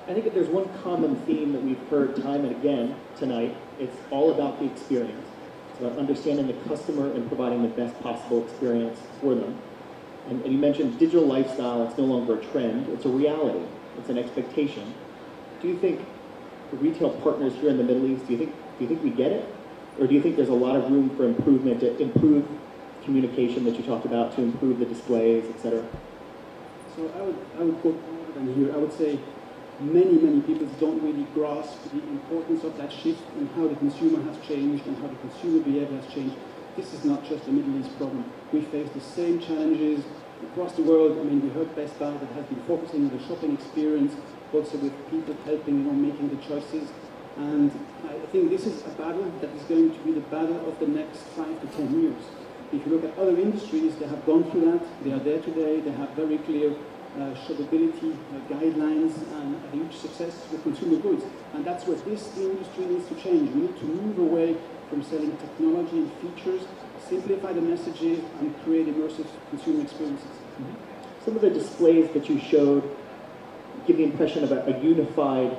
I think if there's one common theme that we've heard time and again tonight, it's all about the experience. It's about understanding the customer and providing the best possible experience for them. And you mentioned digital lifestyle, it's no longer a trend, it's a reality, it's an expectation. Do you think the retail partners here in the Middle East, do you think we get it? Or do you think there's a lot of room for improvement, to improve communication that you talked about, to improve the displays, etc.? So I would go further than here. I would say many people don't really grasp the importance of that shift and how the consumer has changed and how the consumer behavior has changed. This is not just a Middle East problem. We face the same challenges across the world. I mean, we heard Best Buy that has been focusing on the shopping experience, also with people helping, making the choices. And I think this is a battle that is going to be the battle of the next 5 to 10 years. If you look at other industries, they have gone through that. They are there today. They have very clear shoppability guidelines and a huge success with consumer goods. And that's where this industry needs to change. We need to move away from selling technology and features, simplify the messages, and create immersive consumer experiences. Mm-hmm. Some of the displays that you showed give the impression of a unified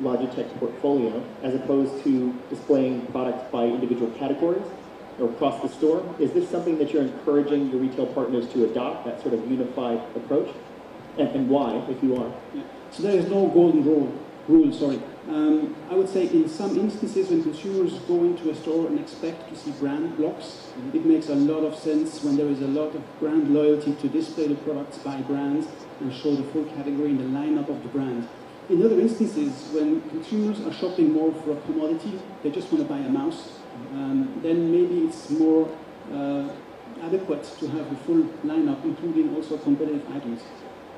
Logitech portfolio, as opposed to displaying products by individual categories or across the store. Is this something that you're encouraging your retail partners to adopt, that sort of unified approach? And why, if you are? Yeah. So there is no golden rule. I would say in some instances when consumers go into a store and expect to see brand blocks, it makes a lot of sense when there is a lot of brand loyalty to display the products by brands and show the full category and the lineup of the brand. In other instances, when consumers are shopping more for a commodity, they just want to buy a mouse, then maybe it's more adequate to have the full lineup, including also competitive items.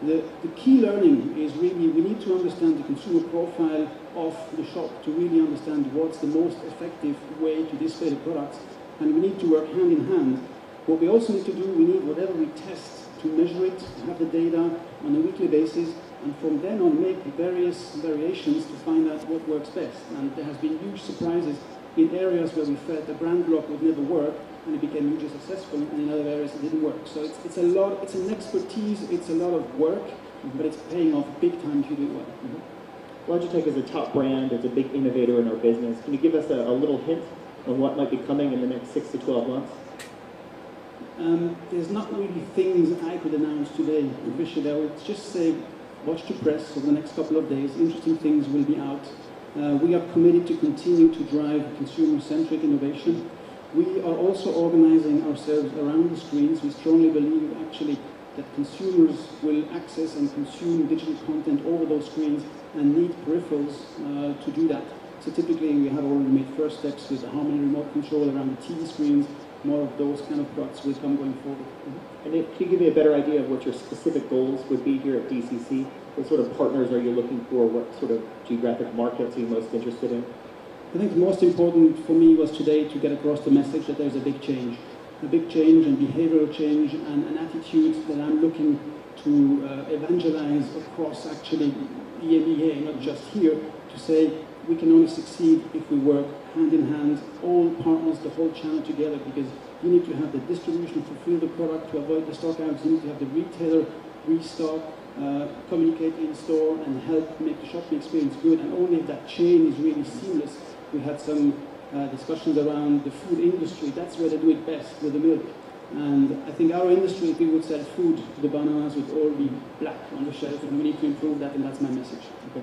The key learning is really we need to understand the consumer profile of the shop to really understand what's the most effective way to display the products, and we need to work hand in hand. What we also need to do, we need whatever we test to measure it, have the data on a weekly basis, and from then on make various variations to find out what works best. And there has been huge surprises in areas where we felt the brand block would never work, and it became hugely successful, and in other areas it didn't work. So it's an expertise, it's a lot of work, but it's paying off big time if you do it well. Mm-hmm. Logitech is a top brand, it's a big innovator in our business. Can you give us a little hint on what might be coming in the next 6 to 12 months? There's not really things I could announce today officially. I would just say watch the press over the next couple of days. Interesting things will be out. We are committed to continue to drive consumer-centric innovation. We are also organizing ourselves around the screens. We strongly believe actually that consumers will access and consume digital content over those screens and need peripherals to do that. So typically we have already made first steps with the Harmony remote control around the TV screens. More of those kind of products will come going forward. Mm-hmm. And can you give me a better idea of what your specific goals would be here at DCC? What sort of partners are you looking for? What sort of geographic markets are you most interested in? I think the most important for me was today to get across the message that there's a big change and behavioral change and an attitude that I'm looking to evangelize across actually EMEA, not just here, to say we can only succeed if we work hand in hand, all partners, the whole channel together, because you need to have the distribution fulfill the product to avoid the stockouts, you need to have the retailer restock, communicate in store and help make the shopping experience good, and only if that chain is really seamless. We had some discussions around the food industry. That's where they do it best, with the milk. And I think our industry, if we would sell food, the bananas would all be black on the shelf, and we need to improve that, and that's my message. Okay.